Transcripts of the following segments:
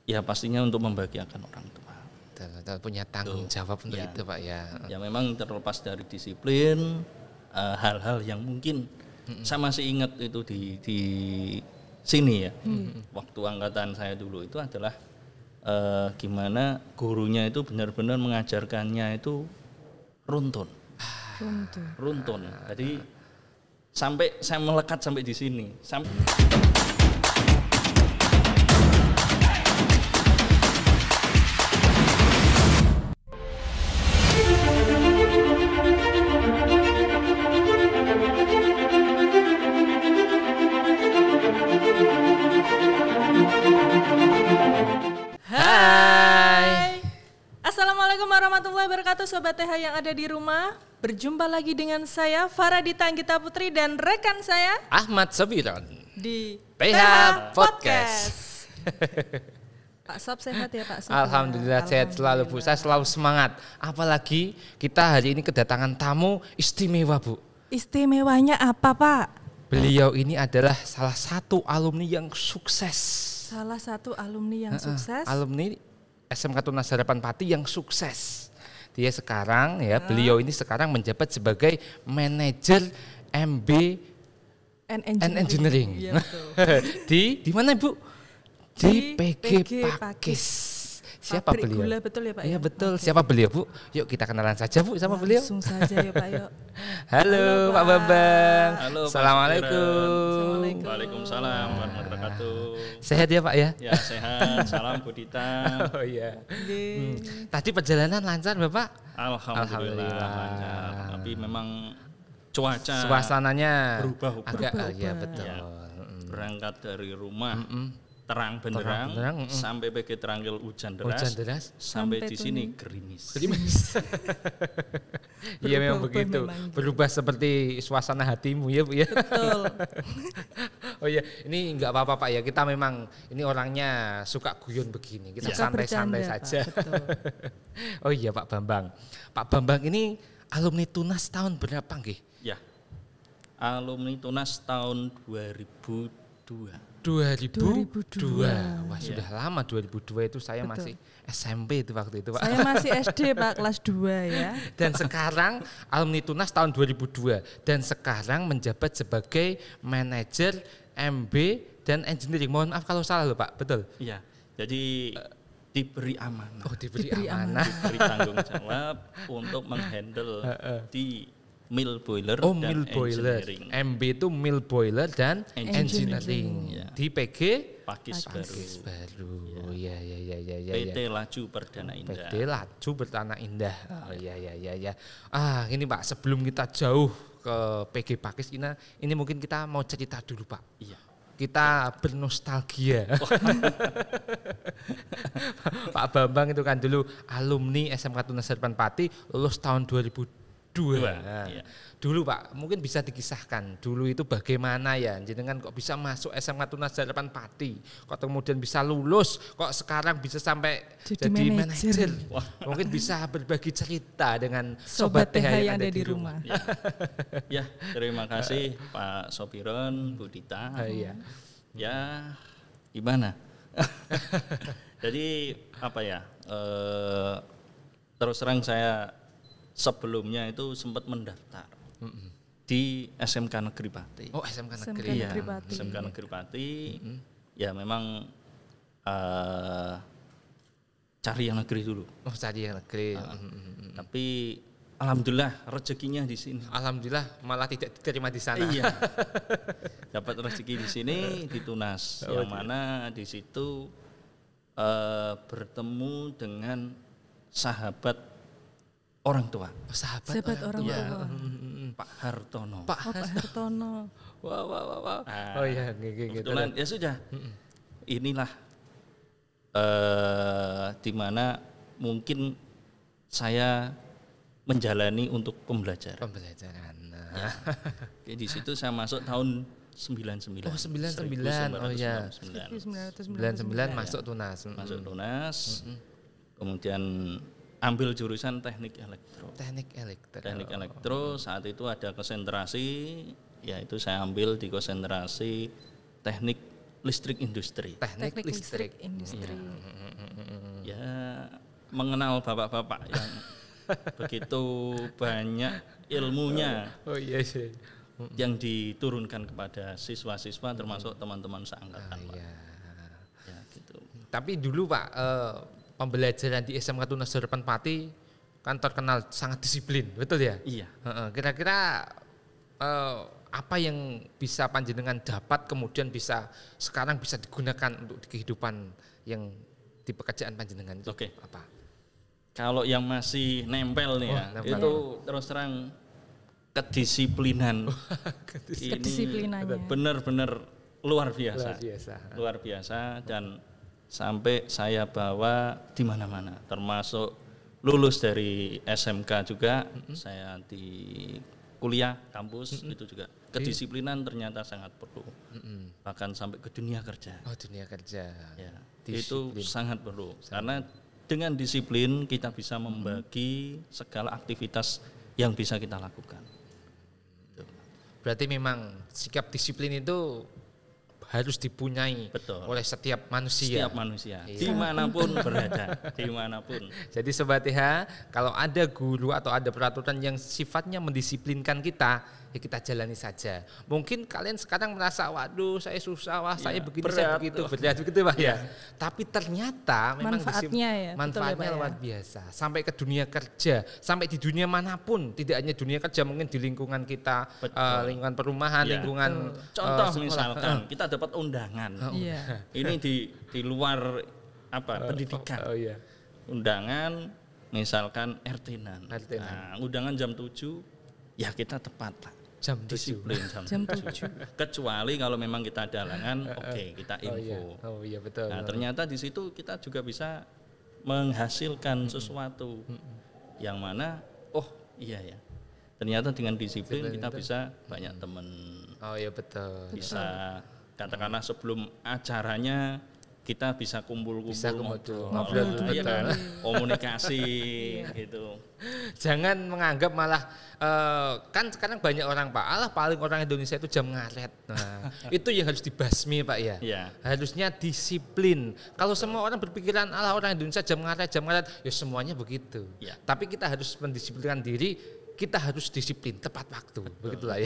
Ya pastinya untuk membahagiakan orang tua. Betul, punya tanggung jawab untuk itu Pak ya. Ya memang terlepas dari disiplin, hal-hal yang mungkin saya masih ingat itu di sini ya. Waktu angkatan saya dulu itu adalah gimana gurunya itu benar-benar mengajarkannya itu runtun. Jadi sampai saya melekat sampai di sini. Assalamualaikum warahmatullahi wabarakatuh Sobat TH yang ada di rumah. Berjumpa lagi dengan saya Faradita Anggita Putri dan rekan saya Ahmad Sobiron di TH Podcast. Pak Sob sehat ya Pak Sob? Alhamdulillah sehat selalu Bu, saya selalu semangat. Apalagi kita hari ini kedatangan tamu istimewa Bu. Istimewanya apa Pak? Beliau ini adalah salah satu alumni yang sukses. Salah satu alumni yang sukses? Alumni SMK Tunas Harapan Pati yang sukses. Dia sekarang ya, beliau ini sekarang menjabat sebagai manajer MB and Engineering. Ya, betul. di mana Bu? Di PG Pakis. Siapa Pabrik beliau? Gula betul ya Pak? Iya Ya? betul. Oke. Siapa beliau Bu? Yuk kita kenalan saja Bu sama beliau. Langsung saja ya Pak yuk. Halo Pak Bambang. Halo, Pak Assalamualaikum. Waalaikumsalam warahmatullahi wabarakatuh. Sehat ya Pak ya? Ya sehat, salam Budita. Oh iya. Oke. Tadi perjalanan lancar Bapak? Alhamdulillah lancar. Tapi memang cuaca Suasananya berubah. agak ya betul. Ya, berangkat dari rumah terang benderang sampai PG Terangkil hujan deras, sampai di sini gerimis. Iya memang begitu. Berubah seperti suasana hatimu ya Bu ya. Betul. Oh iya, ini enggak apa-apa Pak ya. Kita memang ini orangnya suka guyon begini. Kita santai-santai saja. Oh iya Pak Bambang. Pak Bambang ini alumni Tunas tahun berapa nggih? Ya. Alumni Tunas tahun 2002. 2002. Wah, sudah lama 2002 itu saya masih SMP itu waktu itu Pak. Saya masih SD Pak, kelas 2 ya. Dan sekarang alumni Tunas tahun 2002 dan sekarang menjabat sebagai manajer MB dan Engineering. Mohon maaf kalau salah loh Pak, betul? Iya. Jadi diberi amanah. Oh, diberi amanah. Diberi tanggung jawab untuk menghandle di mill boiler Oh, dan mill boiler. engineering. MB itu mill boiler dan engineering. Ya. Di PG Pakis baru. Ya. PT Laju Perdana Indah. PT Laju Perdana Indah. Oh ya. Ah, ini Pak, sebelum kita jauh ke PG Pakis ini mungkin kita mau cerita dulu Pak. Iya. Kita bernostalgia. Pak Bambang itu kan dulu alumni SMK Tunas Harapan Pati, lulus tahun 2002. Nah, iya. dulu Pak, mungkin bisa dikisahkan dulu itu bagaimana ya, jenengan kok bisa masuk SMK Tunas Harapan Pati, kok kemudian bisa lulus, kok sekarang bisa sampai jadi manajer. Mungkin bisa berbagi cerita dengan Sobat TH yang ada di rumah. Ya, terima kasih Pak Sobiron, Bu Dita. Ya, gimana? Jadi apa ya? Terus terang saya sebelumnya itu sempat mendaftar di SMK Negeri Pati. Oh, SMK Negeri. Iya, SMK Negeri Pati. Ya memang cari yang negeri dulu. Oh, cari yang negeri. Tapi alhamdulillah rezekinya di sini. Alhamdulillah malah tidak diterima di sana. Iya. Dapat rezeki di sini di Tunas, yang mana di situ bertemu dengan sahabat orang tua. Oh, sahabat orang tua. Pak Hartono. Pak Hartono. Wah. Nah, Oh iya, gitu. Kebetulan ya sudah. Inilah di mana mungkin saya menjalani untuk pembelajaran. Nah. Oke, di situ saya masuk tahun 99. Oh, 99. Oh iya. 99 masuk Tunas. Masuk Tunas. Kemudian ambil jurusan teknik elektro. Teknik elektro, saat itu ada konsentrasi, yaitu saya ambil di konsentrasi teknik listrik industri. Teknik listrik industri. Ya mengenal bapak-bapak yang begitu banyak ilmunya. Oh iya sih. Yang diturunkan kepada siswa-siswa termasuk teman-teman seangkatan. Iya. Ya gitu. Tapi dulu Pak, pembelajaran di SMK Tunas Harapan Pati kan terkenal sangat disiplin, betul ya? Iya. Kira-kira apa yang bisa panjenengan dapat kemudian sekarang bisa digunakan untuk kehidupan yang di pekerjaan panjenengan itu apa? Kalau yang masih nempel nih nempel. itu terus terang kedisiplinan. Kedisiplinannya. Ini benar-benar luar biasa. Luar biasa dan sampai saya bawa di mana-mana, termasuk lulus dari SMK juga, saya di kuliah kampus itu juga kedisiplinan ternyata sangat perlu. Bahkan sampai ke dunia kerja. Oh, dunia kerja. Ya, itu sangat perlu. Karena dengan disiplin kita bisa membagi segala aktivitas yang bisa kita lakukan. Berarti memang sikap disiplin itu harus dipunyai oleh setiap manusia. Setiap manusia, dimanapun berada, dimanapun. Jadi Sobat TH, kalau ada guru atau ada peraturan yang sifatnya mendisiplinkan kita, ya kita jalani saja. Mungkin kalian sekarang merasa, waduh saya susah, wah saya begini, saya begitu, berat begitu Pak ya. Tapi ternyata memang manfaatnya luar biasa. Sampai ke dunia kerja, sampai di dunia manapun, tidak hanya dunia kerja, mungkin di lingkungan kita, lingkungan perumahan, lingkungan contoh misalkan kita dapat undangan. Ini di luar pendidikan. Undangan misalkan RT-nan. Nah, undangan jam 7 ya kita tepat lah. Jam disiplin jam 7. Kecuali kalau memang kita ada halangan, kita info. Betul. Nah, ternyata di situ kita juga bisa menghasilkan sesuatu yang mana ternyata dengan disiplin kita bisa banyak teman. Betul. Bisa katakanlah sebelum acaranya kita bisa kumpul-kumpul ngobrol kan, komunikasi gitu. Jangan menganggap malah kan sekarang banyak orang Pak, paling orang Indonesia itu jam ngaret. Nah, itu yang harus dibasmi Pak ya. Harusnya disiplin. Kalau semua orang berpikiran orang Indonesia jam ngaret, ya semuanya begitu. Tapi kita harus mendisiplinkan diri. Kita harus disiplin tepat waktu, begitulah ya.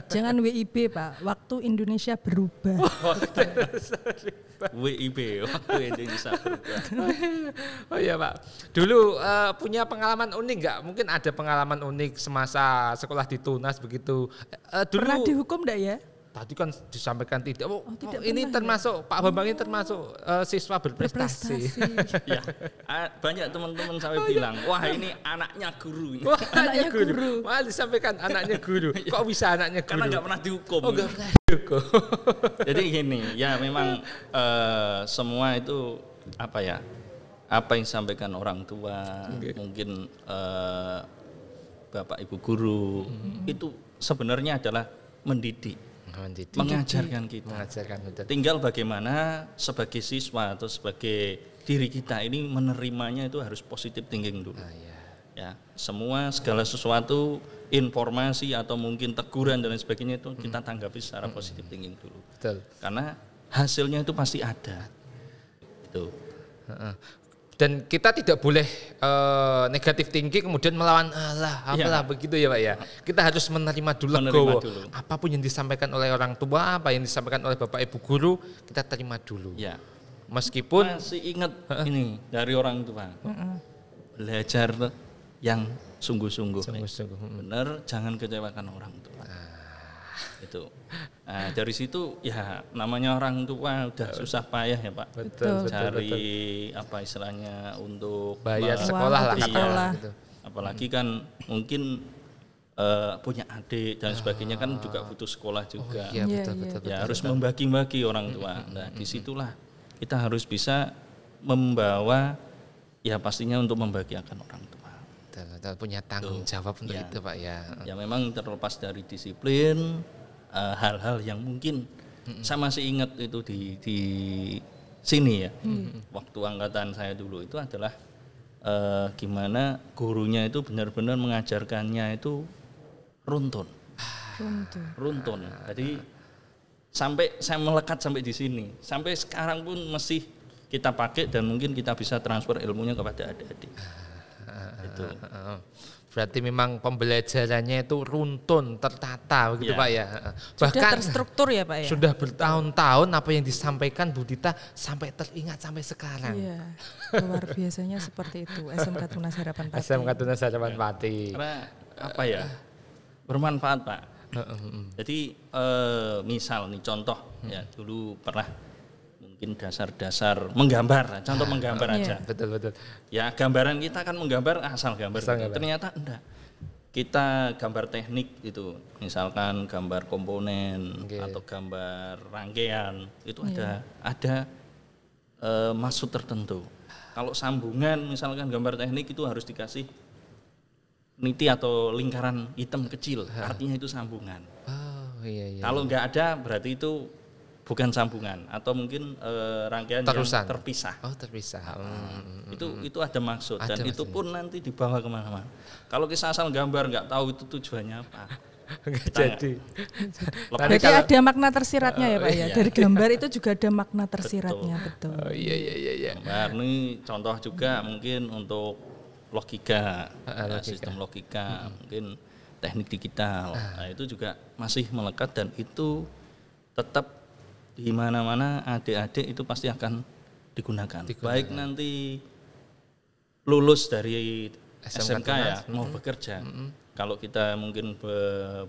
Jangan WIB Pak, waktu Indonesia berubah. WIB, waktu Indonesia berubah. Oh iya Pak, dulu punya pengalaman unik nggak? Mungkin ada pengalaman unik semasa sekolah di Tunas begitu. Dulu, pernah dihukum enggak ya? Tadi kan disampaikan tidak. Tidak ini termasuk Pak Bambang ini termasuk siswa berprestasi. Ya, banyak teman-teman sampai bilang, wah ini anaknya guru. Wah, anaknya guru. Wah disampaikan anaknya guru. Kok bisa anaknya guru? Karena nggak pernah dihukum. Nggak pernah dihukum. Jadi gini, ya memang semua itu apa yang disampaikan orang tua, mungkin bapak ibu guru itu sebenarnya adalah mendidik. Mengajarkan kita. Tinggal bagaimana sebagai siswa atau sebagai diri kita ini menerimanya itu harus positive thinking dulu. Ya, segala sesuatu, informasi atau mungkin teguran dan lain sebagainya itu kita tanggapi secara positive thinking dulu. Betul. Karena hasilnya itu pasti ada. Itu. Dan kita tidak boleh negatif tinggi kemudian melawan Allah, begitu ya Pak ya. Kita harus menerima dulu. Apapun yang disampaikan oleh orang tua, apa yang disampaikan oleh Bapak Ibu guru, kita terima dulu. Ya. Meskipun masih ingat ini dari orang tua. Belajar yang sungguh-sungguh. Benar, jangan kecewakan orang tua. Itu. Nah, dari situ ya namanya orang tua udah susah payah ya Pak. Betul. Cari apa istilahnya untuk bayar sekolah lah. Gitu. Apalagi kan mungkin punya adik dan sebagainya kan juga butuh sekolah juga. Betul. Harus membagi-bagi orang tua. Nah, disitulah kita harus bisa membawa ya pastinya untuk membahagiakan orang tua. Punya tanggung jawab untuk itu Pak ya. Ya memang terlepas dari disiplin, hal-hal yang mungkin saya masih ingat itu di sini ya. Waktu angkatan saya dulu itu adalah gimana gurunya itu benar-benar mengajarkannya itu runtun. Jadi sampai saya melekat sampai di sini. Sampai sekarang pun masih kita pakai dan mungkin kita bisa transfer ilmunya kepada adik-adik. Itu. Berarti memang pembelajarannya itu runtun, tertata begitu Pak ya. Bahkan sudah terstruktur ya Pak ya. Sudah bertahun-tahun apa yang disampaikan Bu Dita sampai teringat sampai sekarang. Iya. Luar biasanya seperti itu SMK Tunas Harapan Pati. SMK Tunas Harapan Pati. Karena apa ya? Bermanfaat Pak. Jadi misal nih contoh ya dulu pernah mungkin dasar-dasar menggambar, contoh menggambar aja. Betul. Ya gambaran kita kan menggambar asal gambar. Ternyata enggak. Kita gambar teknik itu, misalkan gambar komponen atau gambar rangkaian itu ada maksud tertentu. Kalau sambungan misalkan gambar teknik itu harus dikasih niti atau lingkaran hitam kecil, artinya itu sambungan. Iya. Kalau enggak ada berarti itu bukan sambungan atau mungkin rangkaian terusan. Yang terpisah. Terpisah. Itu ada maksud dan itu pun nanti dibawa kemana-mana. Kalau kita asal gambar nggak tahu itu tujuannya apa. Jadi. Berarti ada makna tersiratnya ya Pak ya. Dari gambar itu juga ada makna tersiratnya betul. Iya. Gambar ini contoh juga mungkin untuk logika. Sistem logika, mungkin teknik digital. Nah, itu juga masih melekat dan itu tetap di mana-mana adik-adik itu pasti akan digunakan. Baik nanti lulus dari SMK ya mau bekerja. Kalau kita mungkin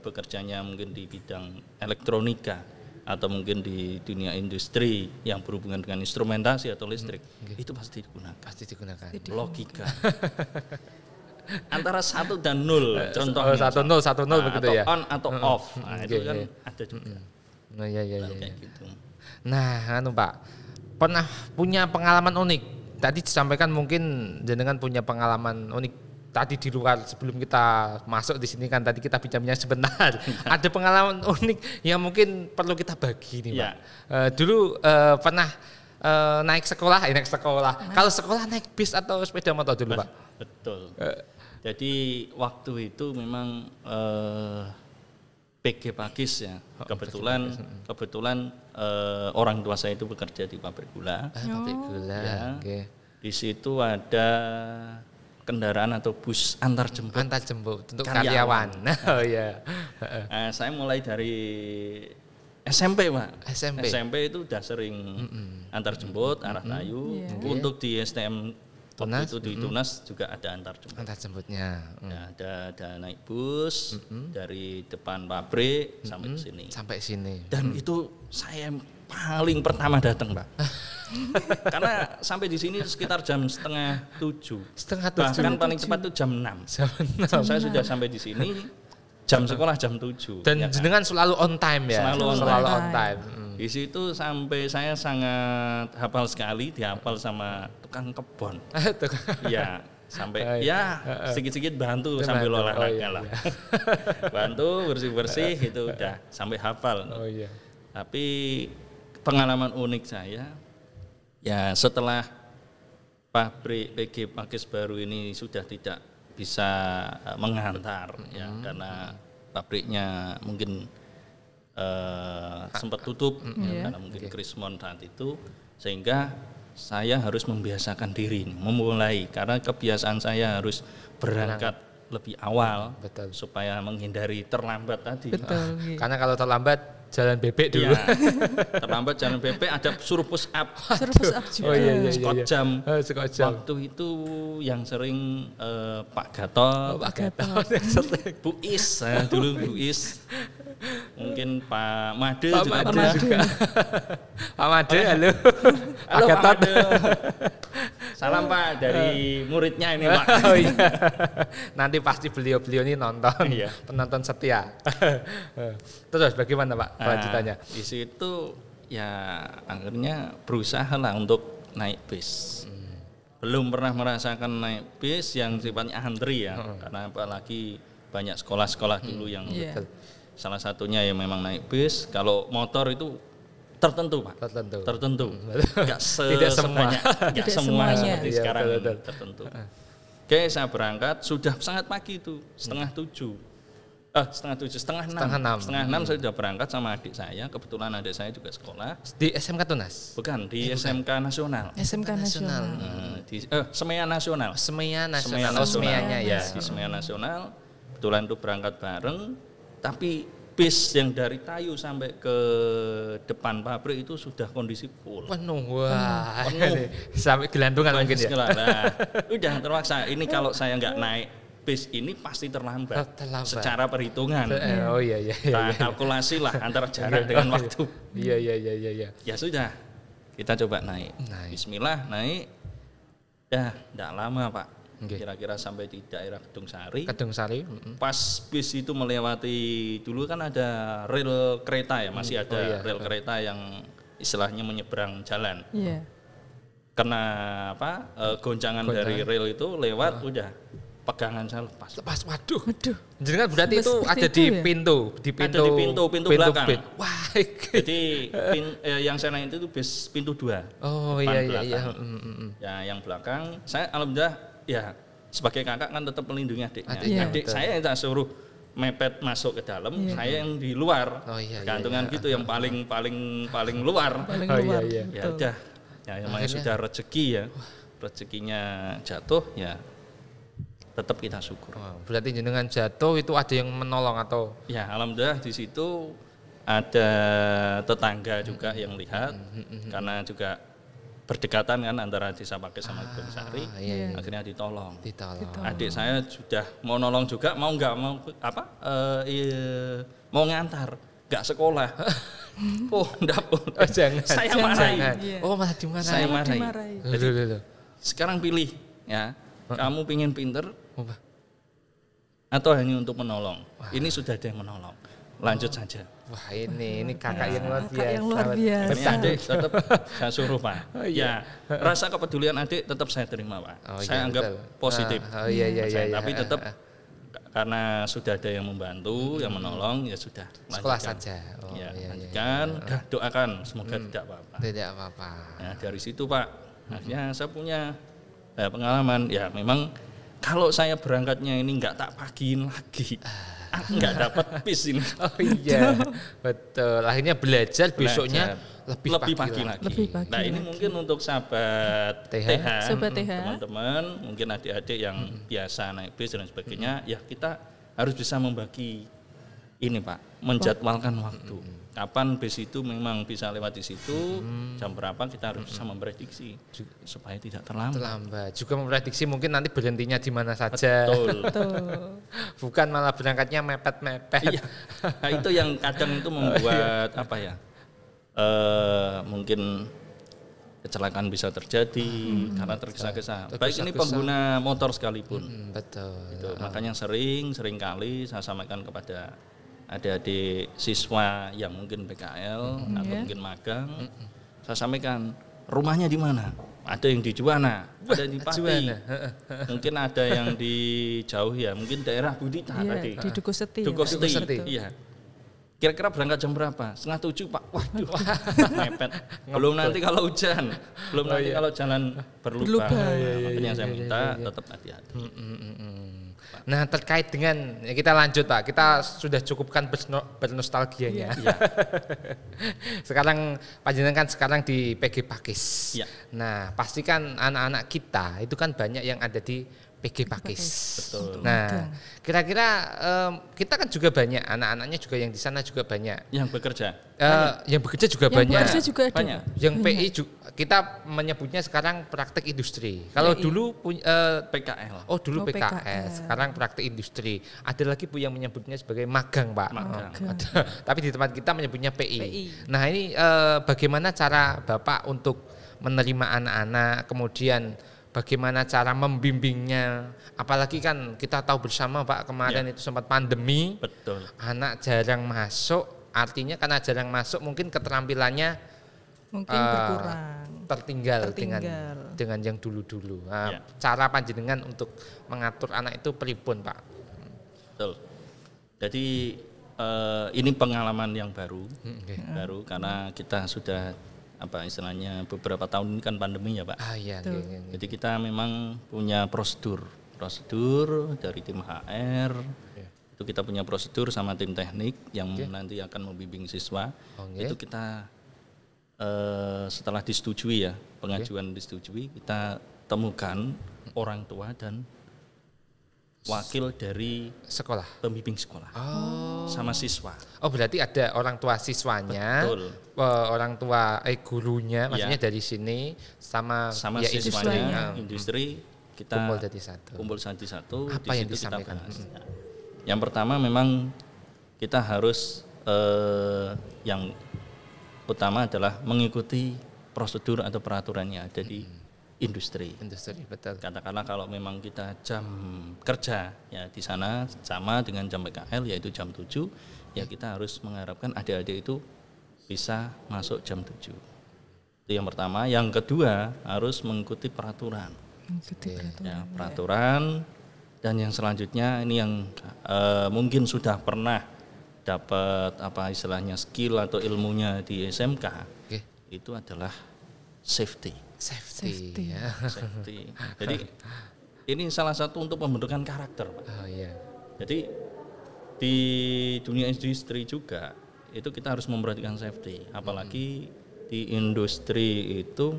bekerjanya mungkin di bidang elektronika atau mungkin di dunia industri yang berhubungan dengan instrumentasi atau listrik, itu pasti digunakan. Logika. Antara 1 dan 0 contohnya. 1-0 begitu ya. On atau off. Nah, itu kan ada juga. Iya. Gitu. Nah, Pak, pernah punya pengalaman unik. Tadi disampaikan mungkin jenengan punya pengalaman unik. Tadi di luar sebelum kita masuk di sini kan tadi kita bincangnya sebentar. Ada pengalaman unik yang mungkin perlu kita bagi nih, Pak. Dulu pernah naik sekolah. Kalau sekolah naik bis atau sepeda motor dulu, Pak? Betul. Jadi waktu itu memang PG Pakis ya. Kebetulan orang tua saya itu bekerja di pabrik gula. Pabrik gula. Ya. Di situ ada kendaraan atau bus antar jemput untuk karyawan. Oh iya. Saya mulai dari SMP, Pak. SMP itu udah sering antar jemput arah Tayu. Untuk di STM Tunas, itu di Tunas juga ada antar jemputnya. Ya, ada naik bus dari depan pabrik sampai sini. Dan itu saya paling pertama datang, Pak. Karena sampai di sini sekitar jam setengah 7. Bahkan paling cepat itu jam 6. Saya sudah sampai di sini jam sekolah jam 7. Dan ya, jenengan selalu on time ya. Selalu on time. Di situ sampai saya sangat hafal sekali, dihafal sama tukang kebon. Ya, sampai sedikit-sedikit bantu sambil olahraga lah. Bantu bersih-bersih itu udah sampai hafal. Tapi pengalaman unik saya ya setelah pabrik PG Pakis baru ini sudah tidak bisa mengantar ya karena pabriknya mungkin sempat tutup karena mungkin krismon saat itu, sehingga saya harus membiasakan diri memulai karena kebiasaan saya harus berangkat lebih awal supaya menghindari terlambat tadi. Karena kalau terlambat jalan bebek dulu. Ya, terlambat jalan bebek ada suruh push up. Oh iya. Skot jam. Waktu itu yang sering Pak Gatot, Bu Is, dulu Bu Is. Mungkin Pak Made juga pernah. Pak Made, halo. Halo Pak Made. Salam Pak dari muridnya ini Pak. Oh iya. Nanti pasti beliau ini nonton, penonton setia. Terus bagaimana Pak kelanjutannya? Di situ ya akhirnya berusaha lah untuk naik bis. Belum pernah merasakan naik bis yang sifatnya antri ya, karena apalagi banyak sekolah-sekolah dulu yang salah satunya yang memang naik bis. Kalau motor itu tertentu Pak. Tertentu. Tidak semua seperti sekarang tertentu. Oke, saya berangkat sudah sangat pagi itu 6:30. setengah enam saya sudah berangkat sama adik saya. Kebetulan adik saya juga sekolah di SMK Tunas. Bukan, di SMK Nasional. SMK Nasional. Di Semeya Nasional. Semeya Nasional. Ya, di Semeya Nasional. Kebetulan itu berangkat bareng, tapi bis yang dari Tayu sampai ke depan pabrik itu sudah kondisi full. Penuh. Sampai gelantungan mungkin ya. Nah, udah terpaksa. Ini kalau saya nggak naik bis ini pasti terlambat. Secara perhitungan. Oh iya. Nah, kalkulasi lah antara jarak dengan waktu. Iya. Ya sudah, kita coba naik. Bismillah naik. Dah, enggak lama Pak. Kira-kira sampai di daerah Kedung Sari. Pas bis itu melewati, dulu kan ada rel kereta ya, masih ada rel kereta yang istilahnya menyeberang jalan. Iya. Karena goncangan dari rel itu lewat, udah pegangan saya lepas. Waduh. Jenengan berarti itu ada di pintu, ada di pintu belakang. Wah. Jadi yang saya naik itu bis pintu 2. Oh iya. Ya, yang belakang saya alhamdulillah ya sebagai kakak kan tetap melindungi adiknya. Adik saya yang tak suruh mepet masuk ke dalam, saya yang di luar. Gantungan gitu yang paling luar. Iya. Ya udah. Ya namanya sudah rezeki ya. Rezekinya jatuh ya. Tetap kita syukur. Berarti jenengan jatuh itu ada yang menolong atau? Ya alhamdulillah di situ ada tetangga juga yang lihat karena juga berdekatan kan antara Desa Pakis sama Kedung Sari. Akhirnya ditolong. Adik saya sudah mau nolong juga, mau ngantar, nggak sekolah. Enggak boleh. Jangan. Saya marahi. Malah dimarahi. Saya marahi. Sekarang pilih ya. Kamu pingin pinter atau hanya untuk menolong? Ini sudah ada yang menolong. Lanjut saja. Wah ini kakak yang luar biasa. Yang luar biasa. Ini adik tetap saya suruh Pak. Ya rasa kepedulian adik tetap saya terima Pak. Saya anggap positif. Tapi tetap karena sudah ada yang membantu, yang menolong, ya sudah. Sekolah saja. Lanjutkan. Doakan semoga tidak apa-apa. Tidak apa-apa. Nah dari situ Pak, akhirnya saya punya pengalaman. Ya memang kalau saya berangkatnya ini nggak tak pagiin lagi. Nggak dapat bis ini. Betul. Akhirnya belajar besoknya lebih pagi lagi. Nah ini mungkin untuk sahabat TH, teman-teman, mungkin adik-adik yang biasa naik bis dan sebagainya, ya kita harus bisa membagi ini Pak, menjadwalkan waktu. Kapan bis itu memang bisa lewat di situ, jam berapa kita harus bisa memprediksi supaya tidak terlambat. Juga memprediksi mungkin nanti berhentinya di mana saja. Betul. Bukan malah berangkatnya mepet-mepet. Iya. Nah, itu yang kadang itu membuat mungkin kecelakaan bisa terjadi karena tergesa-gesa. Baik ini pengguna motor sekalipun. Betul. Itu makanya sering kali saya sampaikan kepada adik-adik siswa yang mungkin PKL atau mungkin magang, saya sampaikan rumahnya di mana? Ada yang di Juwana, ada yang di Pati, mungkin ada yang di jauh ya, mungkin daerah Budita tadi. Di Duku Seti. Iya. Kira-kira berangkat jam berapa? 6:30 Pak. Waduh, mepet. Belum nanti kalau hujan, belum nanti kalau jalan berlubang. Makanya saya minta tetap hati-hati. Nah terkait dengan kita lanjut Pak, kita sudah cukupkan bernostalgianya. Sekarang panjenengan kan sekarang di PG Pakis. Nah pastikan anak-anak kita itu kan banyak yang ada di PG Pakis. Betul. Nah kira-kira kita kan juga banyak anak-anaknya juga yang di sana juga banyak. Yang bekerja. Yang bekerja juga banyak. Bekerja juga ada. Banyak. Yang PI juga, kita menyebutnya sekarang praktek industri. Kalau dulu PKL. Oh dulu PKL. Sekarang praktek industri. Ada lagi Bu yang menyebutnya sebagai magang Pak. Tapi di tempat kita menyebutnya PI. Nah ini bagaimana cara Bapak untuk menerima anak-anak, kemudian bagaimana cara membimbingnya, apalagi kan kita tahu bersama Pak kemarin itu sempat pandemi. Betul. Anak jarang masuk, artinya karena jarang masuk mungkin keterampilannya mungkin berkurang, tertinggal. Dengan yang dulu-dulu. Cara panjenengan untuk mengatur anak itu pripun Pak? Betul. Jadi ini pengalaman yang baru, karena kita sudah istilahnya beberapa tahun ini kan pandemi ya Pak. Jadi kita memang punya prosedur dari tim HR, Itu kita punya prosedur sama tim teknik yang nanti akan membimbing siswa. Itu kita setelah disetujui ya, pengajuan disetujui, kita temukan orang tua dan wakil dari sekolah, pembimbing sekolah, sama siswa. Oh berarti ada orang tua siswanya, orang tua gurunya, maksudnya dari sini sama ya, siswanya, industri kita kumpul jadi satu. Apa yang disampaikan? Yang pertama memang kita harus yang utama adalah mengikuti prosedur atau peraturan yang ada di industri, betul. Katakanlah kalau memang kita jam kerja ya di sana sama dengan jam PKL yaitu jam 7, ya kita harus mengharapkan adik-adik itu bisa masuk jam 7. Itu yang pertama. Yang kedua harus mengikuti peraturan. Peraturan. Dan yang selanjutnya ini yang mungkin sudah pernah dapat apa istilahnya skill atau ilmunya di SMK, itu adalah safety. Ya. Safety. Jadi ini salah satu untuk pembentukan karakter, Pak. Jadi di dunia industri juga itu kita harus memperhatikan safety. Apalagi di industri itu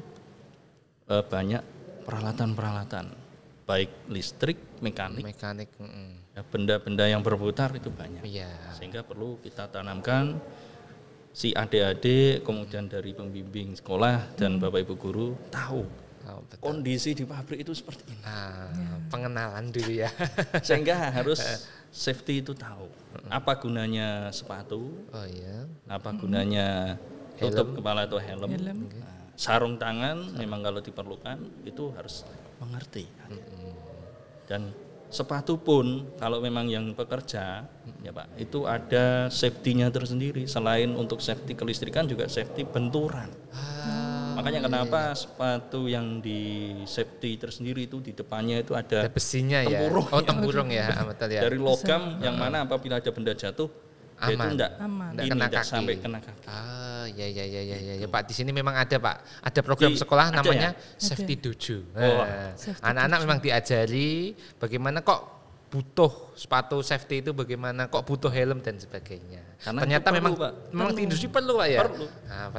banyak peralatan-peralatan, baik listrik, mekanik. Ya, benda-benda yang berputar itu banyak. Sehingga perlu kita tanamkan si adik-adik, kemudian dari pembimbing sekolah dan Bapak Ibu guru tahu kondisi di pabrik itu seperti ini. Pengenalan dulu ya. Sehingga harus safety itu tahu apa gunanya sepatu, apa gunanya tutup kepala atau helm. Sarung tangan memang kalau diperlukan itu harus mengerti. Dan sepatu pun kalau memang yang pekerja ya Pak, itu ada safety-nya tersendiri. Selain untuk safety kelistrikan juga safety benturan. Makanya kenapa sepatu yang di safety tersendiri itu di depannya itu ada besinya tempurung, ya. Tempurung ya, betul ya. Dari logam yang mana apabila ada benda jatuh aman. Itu enggak sampai kena kaki. Ya Pak, di sini memang ada Pak. Ada program sekolah namanya Safety Dojo. Anak-anak memang diajari bagaimana kok butuh sepatu safety itu, bagaimana kok butuh helm dan sebagainya. Karena ternyata perlu, memang di industri perlu Pak ya.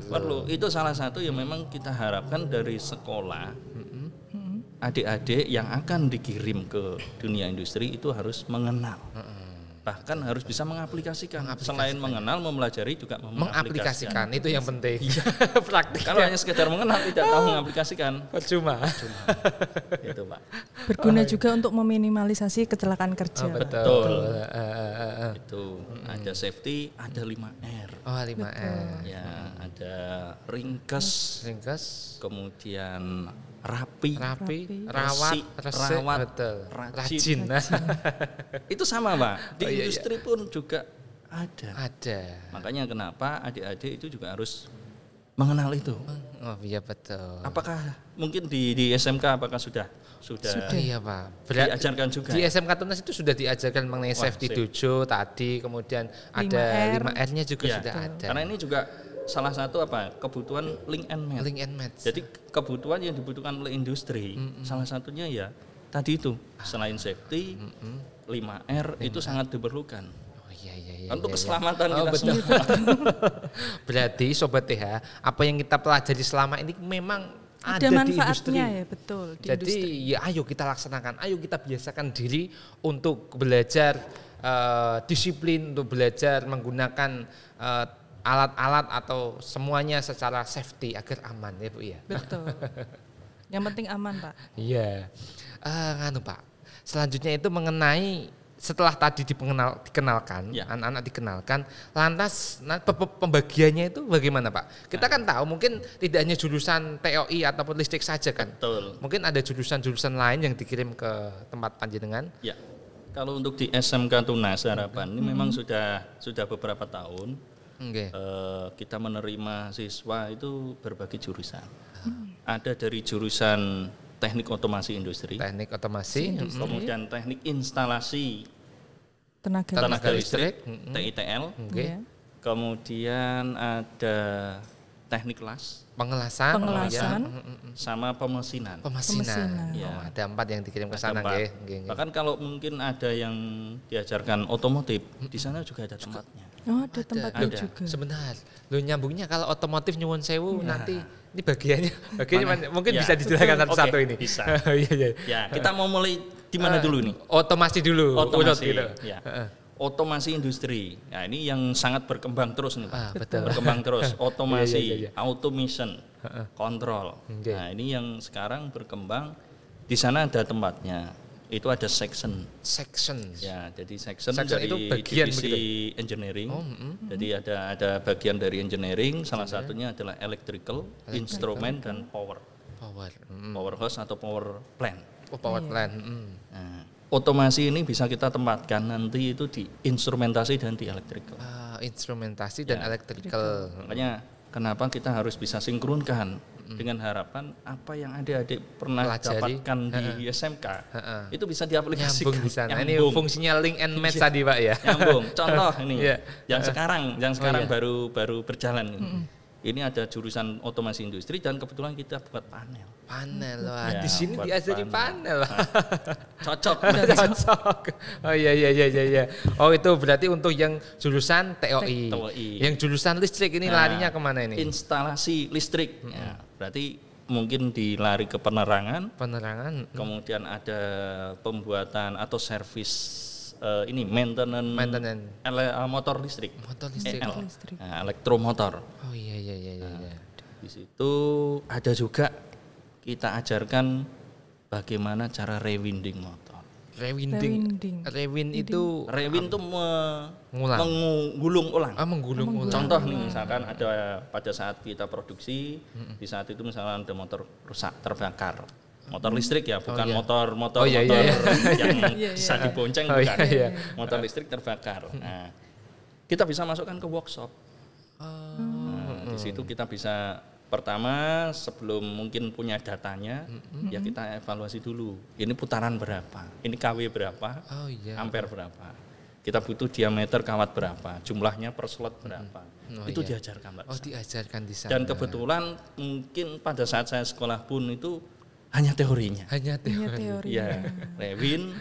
Perlu. Itu salah satu yang memang kita harapkan dari sekolah. Adik-adik yang akan dikirim ke dunia industri itu harus mengenal. Bahkan harus bisa mengaplikasikan. Selain mengenal, mempelajari juga mengaplikasikan. Itu yang penting. Praktik. Kalau hanya sekedar mengenal tidak tahu mengaplikasikan, percuma. Itu Pak. Berguna juga untuk meminimalisasi kecelakaan kerja. Betul. Itu ada safety, ada 5R. 5R. Ya, ada ringkes. Kemudian rapi, rawat, rajin. Itu sama Pak. Di industri pun juga ada. Makanya kenapa adik-adik itu juga harus mengenal itu. Iya betul. Apakah mungkin di SMK apakah sudah? Iya Pak. Diajarkan juga. Di SMK Tunas itu sudah diajarkan mengenai safety dojo tadi, kemudian ada 5R-nya juga sudah ada. Karena ini juga salah satu kebutuhan link and match. Jadi kebutuhan yang dibutuhkan oleh industri salah satunya ya tadi itu selain safety 5R itu sangat diperlukan. Untuk keselamatan kita semua. Berarti Sobat TH, apa yang kita pelajari selama ini memang ada manfaatnya di industri. Ya betul. Jadi ya ayo kita laksanakan, ayo kita biasakan diri untuk belajar disiplin, untuk belajar menggunakan alat-alat atau semuanya secara safety agar aman ya Bu ya. Betul. Yang penting aman Pak. Iya. Pak. Selanjutnya itu mengenai setelah tadi dikenalkan, anak-anak dikenalkan, lantas pembagiannya itu bagaimana Pak? Kita kan tahu mungkin tidak hanya jurusan TOI ataupun listrik saja kan. Betul. Mungkin ada jurusan-jurusan lain yang dikirim ke tempat panjenengan. Ya. Kalau untuk di SMK Tunas Harapan ini memang sudah beberapa tahun. Kita menerima siswa itu berbagai jurusan. Ada dari jurusan teknik otomasi industri, kemudian teknik instalasi tenaga listrik, TITL, kemudian ada teknik las, pengelasan, sama pemesinan. Ya. Ada 4 yang dikirim ke sana nggih. Bahkan kalau mungkin ada yang diajarkan otomotif, di sana juga ada tempatnya. Oh, ada tempatnya juga. Sebentar. Lo nyambungnya kalau otomotif nyuwun sewu nanti ini bagiannya mungkin bisa dijelaskan satu-satu ini. Bisa. Iya. Ya, kita mau mulai di mana dulu nih? Otomasi dulu. Otomasi. Ya. Otomasi industri. Nah, ini yang sangat berkembang terus nih, Pak. Betul. Berkembang terus. Otomasi, automation, kontrol. Nah, ini yang sekarang berkembang. Di sana ada tempatnya. Itu ada section. Ya, jadi section dari itu bagian divisi begitu? Engineering. Jadi ada bagian dari engineering. Salah satunya adalah electrical, instrument dan power. Power house atau power plant. Power plant. Nah, otomasi ini bisa kita tempatkan nanti itu di instrumentasi dan di electrical. Instrumentasi dan electrical. Makanya kenapa kita harus bisa sinkronkan dengan harapan apa yang adik-adik pernah dapatkan di SMK itu bisa diaplikasikan. Nyambung di sana. Ini fungsinya link and match tadi Pak ya. Nyambung. Contoh ini yang sekarang baru berjalan ini. Ini ada jurusan otomasi industri dan kebetulan kita buat panel. Wah, di sini diajari panel. Cocok. Oh iya. Oh itu berarti untuk yang jurusan TOI. Yang jurusan listrik ini larinya kemana ini? Instalasi listrik. Ya, berarti mungkin dilari ke penerangan. Kemudian ada pembuatan atau servis maintenance motor listrik. Elektromotor. Oh iya. Di situ ada juga kita ajarkan bagaimana cara rewinding motor. Rewin itu menggulung ulang. Menggulung ulang. Contoh nih misalkan ada pada saat kita produksi, di saat itu misalkan ada motor rusak terbakar. Motor listrik ya, bukan motor yang bisa dibonceng bukan. Motor listrik terbakar. Nah, kita bisa masukkan ke workshop. Di situ kita bisa pertama sebelum mungkin punya datanya, ya kita evaluasi dulu. Ini putaran berapa? Ini KW berapa? Ampere berapa? Kita butuh diameter kawat berapa? Jumlahnya per slot berapa? Itu diajarkan, Mbak. Diajarkan di sana. Dan kebetulan mungkin pada saat saya sekolah pun itu hanya teorinya. Ya, rewin.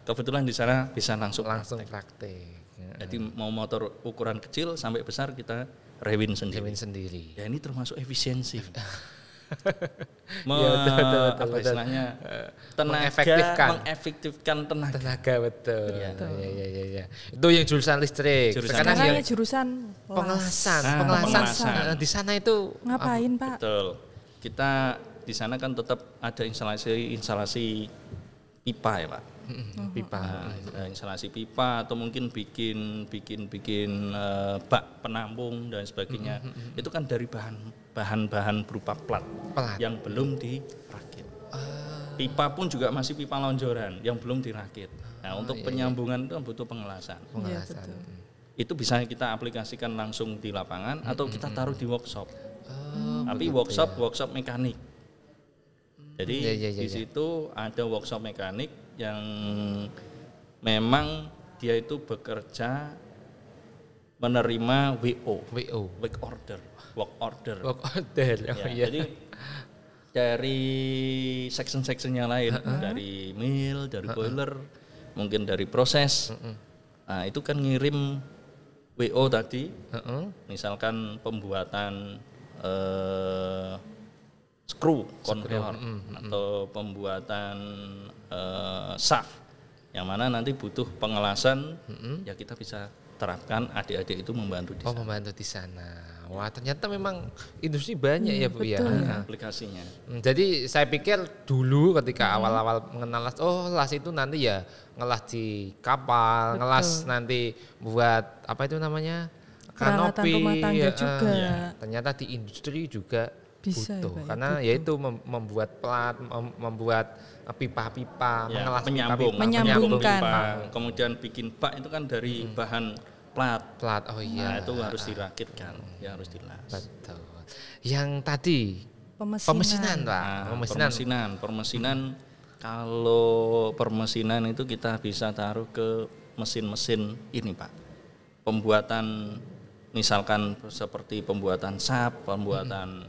Kebetulan di sana bisa langsung praktek. Jadi mau motor ukuran kecil sampai besar kita rewin sendiri. Ya ini termasuk efisiensi. Betul. Istilahnya mengefektifkan tenaga. Betul. Ya. Itu yang jurusan listrik. Sekarang yang jurusan pengelasan. Di sana itu ngapain, Pak? Betul. Kita di sana kan tetap ada instalasi pipa ya, Pak. Instalasi pipa atau mungkin bikin bak penampung dan sebagainya. Itu kan dari bahan-bahan berupa plat yang belum dirakit. Pipa pun juga masih pipa lonjoran yang belum dirakit. Nah, untuk penyambungan itu butuh pengelasan. Itu bisa kita aplikasikan langsung di lapangan atau kita taruh di workshop. Tapi workshop mekanik. Jadi di situ ada workshop mekanik yang memang dia itu bekerja menerima work order. Jadi dari section-sectionnya lain, dari mill, dari boiler, mungkin dari proses. Nah, itu kan ngirim WO tadi, misalkan pembuatan skru konveyor atau pembuatan shaft yang mana nanti butuh pengelasan, ya kita bisa terapkan adik-adik itu membantu di sana. Membantu di sana. Wah, ternyata memang industri banyak ya Bu ya. Aplikasinya. Jadi saya pikir dulu ketika awal-awal mengenal las, las itu nanti ya ngelas di kapal, ngelas nanti buat apa itu namanya? Kanopi, rumah tangga juga. Ya. Ternyata di industri juga bisa, butuh ya, karena yaitu membuat plat, membuat pipa-pipa, ya, menyambungkan pipa. Kemudian bikin bak itu kan dari bahan plat. Nah, itu harus dirakitkan, ya harus dilas. Betul. Yang tadi pemesinan, Pak. Permesinan. Kalau permesinan itu kita bisa taruh ke mesin-mesin ini, Pak. Pembuatan misalkan seperti pembuatan sap, pembuatan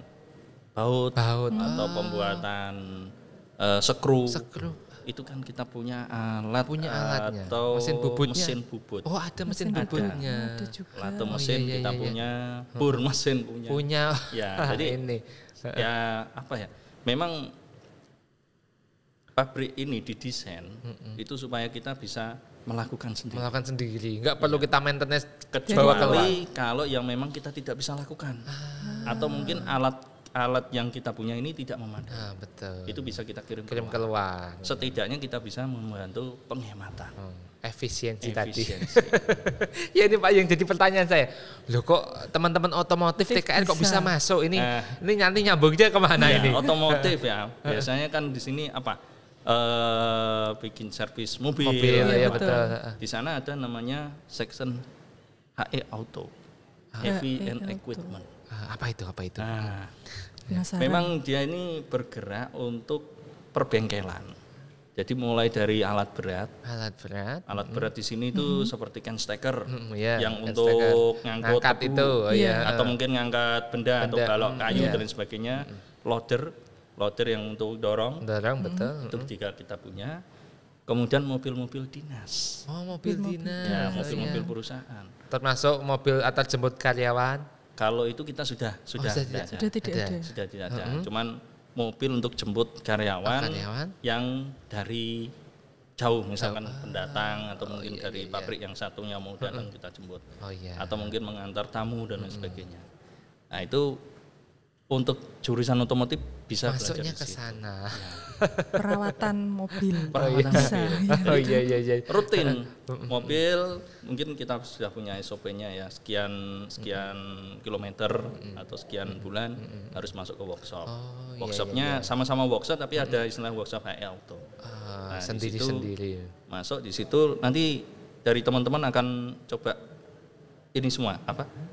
baut. Atau pembuatan skru. Itu kan kita punya alatnya. Atau mesin bubut. Oh, ada mesin bubutnya. Atau mesin kita punya, bor mesin punya. Ya, jadi ini. Ya apa ya? Memang pabrik ini didesain itu supaya kita bisa melakukan sendiri. Enggak perlu kita maintenance kecuali kalau yang memang kita tidak bisa lakukan. Atau mungkin alat yang kita punya ini tidak memadai. Betul. Itu bisa kita kirim keluar. Setidaknya kita bisa membantu penghematan. Efisiensi tadi. Ya ini Pak yang jadi pertanyaan saya. Loh kok teman-teman otomotif TKN kok bisa masuk ini? Ini nanti nyambungnya kemana ini? Otomotif ya. Biasanya kan di sini apa? Bikin servis mobil. Ya, betul. Di sana ada namanya section HE Auto. Heavy and Equipment. Apa itu? Nah, memang dia ini bergerak untuk perbengkelan. Jadi mulai dari alat berat di sini itu seperti can stacker yang untuk ngangkut itu, atau mungkin ngangkat benda atau balok kayu dan sebagainya. Loader yang untuk dorong betul. Itu juga kita punya. Kemudian mobil-mobil dinas. Mobil dinas. Ya, mobil-mobil perusahaan. Termasuk mobil antar jemput karyawan. Kalau itu kita sudah tidak ada. Cuman mobil untuk jemput karyawan yang dari jauh, misalkan pendatang atau mungkin dari pabrik yang satunya mau datang kita jemput. Atau mungkin mengantar tamu dan lain sebagainya. Nah, itu untuk jurusan otomotif bisa masuknya ke sana. Perawatan mobil. Bisa. Iya. Rutin mobil mungkin kita sudah punya SOP-nya ya, sekian kilometer atau sekian bulan harus masuk ke workshop. Workshopnya sama-sama workshop tapi ada istilah workshop HE Auto. Sendiri-sendiri. Masuk di situ nanti dari teman-teman akan coba ini semua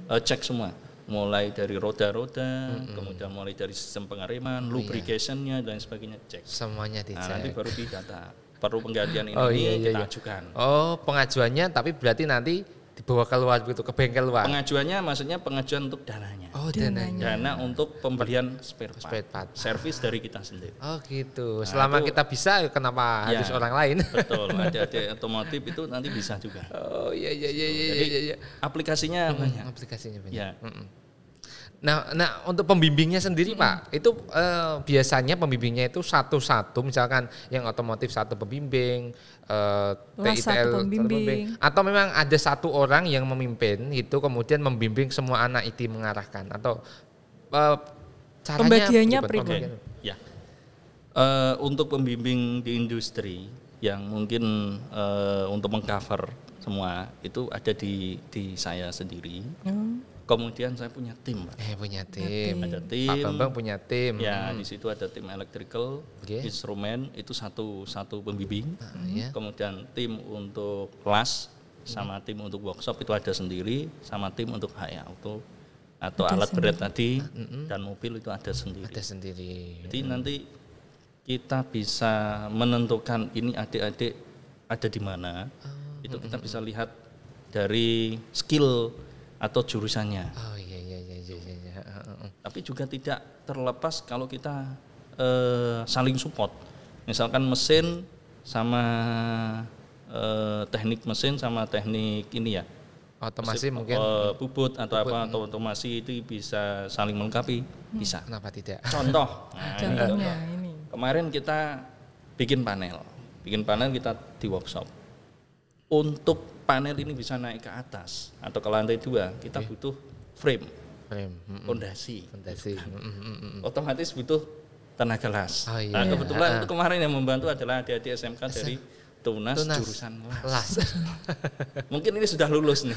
cek semua. Mulai dari roda-roda, kemudian mulai dari sistem pengereman, lubrication-nya dan sebagainya cek. Semuanya dicek. Nanti baru didata. Perlu penggantian ini kita ajukan. Pengajuannya tapi berarti nanti dibawa keluar gitu ke bengkel luar. Pengajuannya maksudnya pengajuan untuk dananya. Dana untuk pembelian spare part. Servis dari kita sendiri. Oh gitu. Selama kita bisa kenapa harus orang lain? Betul. Ada otomotif itu nanti bisa juga. Oh iya. Jadi aplikasinya banyak. Ya. Nah untuk pembimbingnya sendiri Pak, itu biasanya pembimbingnya itu satu-satu, misalkan yang otomotif satu pembimbing, TITL pembimbing, atau memang ada satu orang yang memimpin itu kemudian membimbing semua anak IT mengarahkan, atau caranya pembagiannya pribadi. Ya, untuk pembimbing di industri yang mungkin untuk mengcover semua itu ada di saya sendiri. Kemudian saya punya tim, Pak. Punya tim. Ada tim. Pak Bambang punya tim. Ya, di situ ada tim electrical, instrumen itu satu pembimbing. Kemudian tim untuk kelas sama tim untuk workshop itu ada sendiri, sama tim untuk HE Auto atau ada alat berat tadi dan mobil itu ada sendiri. Jadi nanti kita bisa menentukan ini adik-adik ada di mana. Itu kita bisa lihat dari skill atau jurusannya. Iya. Tapi juga tidak terlepas kalau kita saling support. Misalkan mesin sama teknik mesin sama teknik ini ya. Otomasi mungkin bubut atau atau otomasi itu bisa saling melengkapi, bisa. Kenapa tidak? Contoh. Contohnya ini. Kemarin kita bikin panel kita di workshop. Untuk panel ini bisa naik ke atas atau ke lantai 2, kita butuh frame, fondasi. Otomatis butuh tenaga las. Nah, kebetulan itu kemarin yang membantu adalah adik-adik SMK dari Tunas jurusan las. Mungkin ini sudah lulus nih,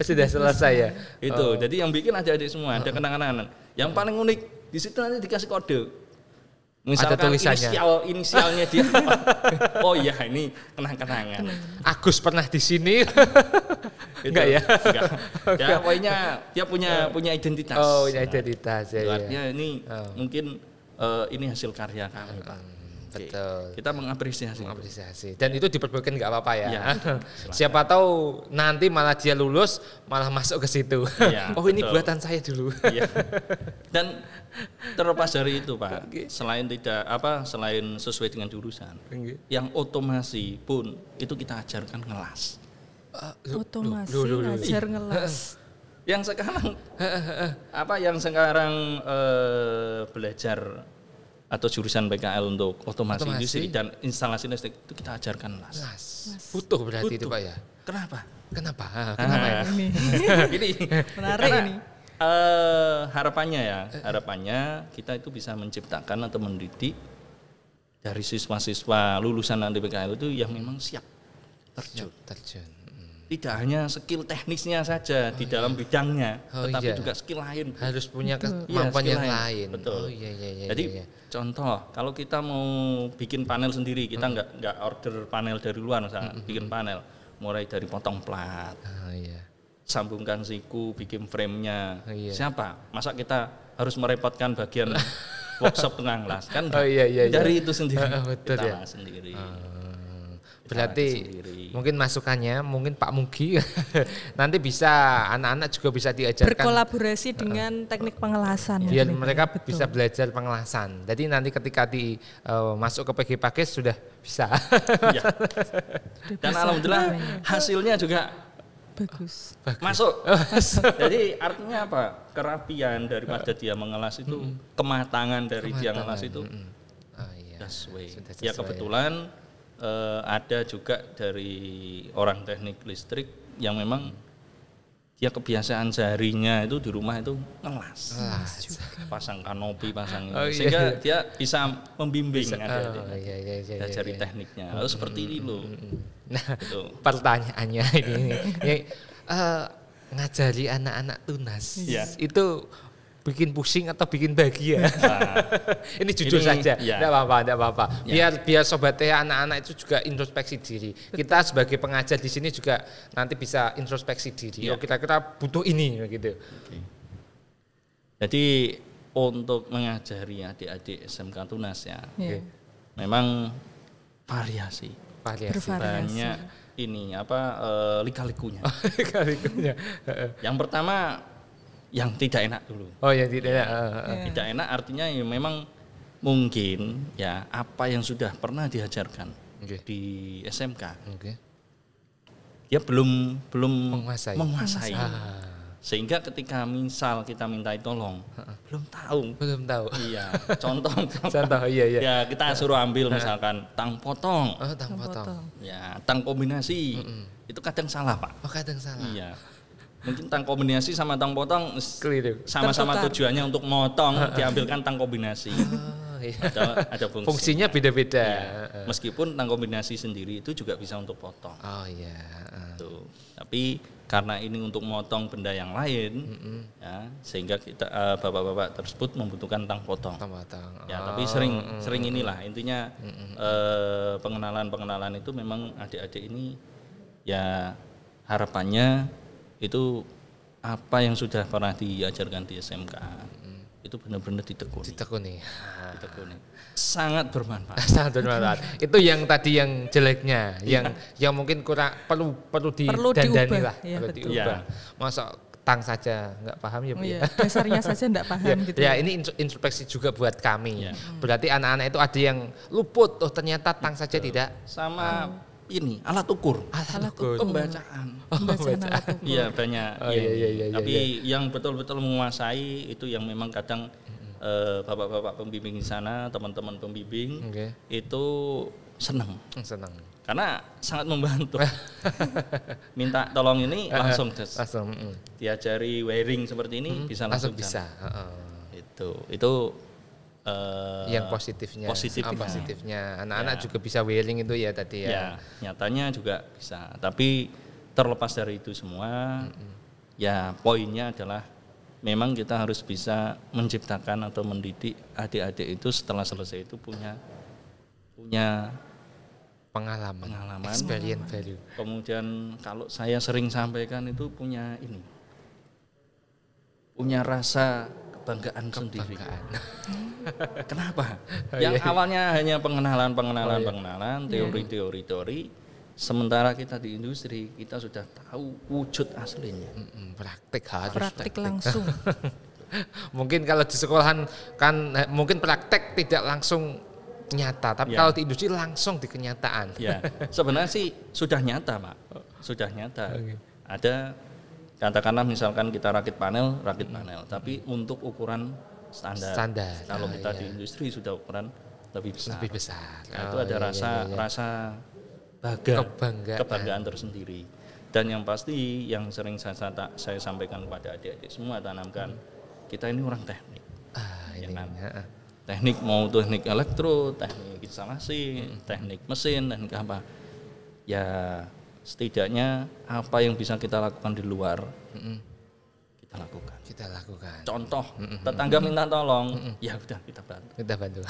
sudah selesai ya. Itu, jadi yang bikin adik-adik semua, ada kenang-kenangan. Yang paling unik di situ nanti dikasih kode. Misalkan inisialnya dia apa? Oh iya, ini kenang-kenangan. Agus pernah di sini. Enggak ya? Enggak. Ya pokoknya dia punya identitas. Oh, punya identitas ya. Artinya ini mungkin ini hasil karya kami, Pak. Betul. Kita mengapresiasi. Dan itu diperbolehkan nggak apa-apa ya. Ya Siapa tahu nanti malah dia lulus malah masuk ke situ. Ya, oh ini betul. buatan saya dulu. Ya. Dan terlepas dari itu Pak, selain sesuai dengan jurusan, yang otomasi pun itu kita ajarkan ngelas. Otomasi ajar ngelas. Yang sekarang belajar atau jurusan PKL untuk otomasi industri dan instalasi listrik itu kita ajarkan las. Butuh berarti itu Pak ya. Kenapa? Kenapa ya? Ini menarik ini. Harapannya kita itu bisa menciptakan atau mendidik dari siswa-siswa lulusan nanti PKL itu yang memang siap terjun. Tidak hanya skill teknisnya saja di dalam bidangnya, tetapi juga skill lain. Harus punya kemampuan yang lain. Betul. Jadi contoh, kalau kita mau bikin panel sendiri, kita nggak order panel dari luar, misalnya bikin panel, mulai dari potong plat, sambungkan siku, bikin frame-nya. Siapa? Masa kita harus merepotkan bagian workshop tengah las kan? Dari itu sendiri. Kita sendiri. Berarti mungkin masukannya, mungkin Pak Mugi nanti bisa anak-anak juga bisa diajarkan berkolaborasi dengan teknik pengelasan. Biar mereka bisa belajar pengelasan. Jadi nanti ketika masuk ke PG Pakis sudah bisa. Dan alhamdulillah hasilnya juga bagus. Masuk. Jadi artinya apa? Kerapian daripada dia mengelas itu, kematangan dari dia mengelas itu. Ya kebetulan ada juga dari orang teknik listrik yang memang dia kebiasaan seharinya itu di rumah itu ngelas, pasang kanopi, pasang sehingga dia bisa membimbing dari tekniknya. Lalu seperti ini loh. Nah, pertanyaannya ini ngajari anak-anak tunas itu bikin pusing atau bikin bahagia? Ini jujur saja, tidak apa-apa. Biar sobat TH anak-anak itu juga introspeksi diri. Kita sebagai pengajar di sini juga nanti bisa introspeksi diri. Oh kira-kira butuh ini gitu. Jadi untuk mengajari adik-adik SMK Tunas ya, memang variasi. Banyak ini lika-likunya. Yang pertama yang tidak enak dulu. Oh, yang tidak enak. Tidak enak artinya ya memang mungkin ya apa yang sudah pernah diajarkan di SMK. Dia belum menguasai. Sehingga ketika misal kita minta tolong, belum tahu. Iya, contoh. Ya kita suruh ambil misalkan tang potong. Tang potong. Ya, tang kombinasi. Itu kadang salah, Pak. Kadang salah. Iya. Mungkin tang kombinasi sama tang potong sama-sama tujuannya untuk motong, diambilkan tang kombinasi. Ada fungsinya beda-beda. Ya, meskipun tang kombinasi sendiri itu juga bisa untuk potong. Tapi karena ini untuk motong benda yang lain, ya, sehingga kita bapak-bapak tersebut membutuhkan tang potong. Ya, tapi sering inilah intinya pengenalan itu memang adik-adik ini ya harapannya itu apa yang sudah pernah diajarkan di SMK itu benar-benar ditekuni. Sangat bermanfaat. Itu yang tadi yang jeleknya, yang mungkin kurang perlu didandani lah, diubah. Masa tang saja nggak paham ya Bu? Dasarnya saja nggak paham gitu. Ya ini introspeksi juga buat kami. Berarti anak-anak itu ada yang luput, ternyata tang saja tidak sama. Ini alat ukur, pembacaan. Iya banyak. Tapi yang betul-betul menguasai itu yang memang kadang bapak-bapak pembimbing di sana, teman-teman pembimbing itu senang. Karena sangat membantu. Minta tolong ini langsung diajari wiring seperti ini bisa langsung bisa. Itu yang positifnya anak-anak juga bisa wiring itu ya tadi ya. Nyatanya juga bisa. Tapi terlepas dari itu semua, ya poinnya adalah memang kita harus bisa menciptakan atau mendidik adik-adik itu setelah selesai itu punya pengalaman, experience value. Kemudian kalau saya sering sampaikan itu punya rasa kebanggaan sendiri. Kebanggaan. Kenapa? Oh, Yang iya. awalnya hanya pengenalan, teori, sementara kita di industri kita sudah tahu wujud aslinya. Praktik harus Praktik langsung. Mungkin kalau di sekolahan kan mungkin praktek tidak langsung nyata, tapi Ya. kalau di industri langsung di kenyataan. Ya, sebenarnya sih sudah nyata, Pak. Sudah nyata. Oke. Ada katakanlah misalkan kita rakit panel, tapi untuk ukuran standar. Kalau Oh, kita iya. di industri sudah ukuran lebih besar. Lebih besar. Nah, itu Oh, ada iya. rasa bangga, Kebanggaan. kebanggaan tersendiri. Dan yang pasti yang sering saya sampaikan kepada adik-adik semua tanamkan, kita ini orang teknik. Ini, Ya kan? heeh. Teknik mau teknik elektro, teknik instalasi, teknik mesin, teknik apa. Ya setidaknya apa yang bisa kita lakukan di luar, kita lakukan. Kita lakukan. Contoh, tetangga minta tolong, ya udah kita bantu. Kita bantu.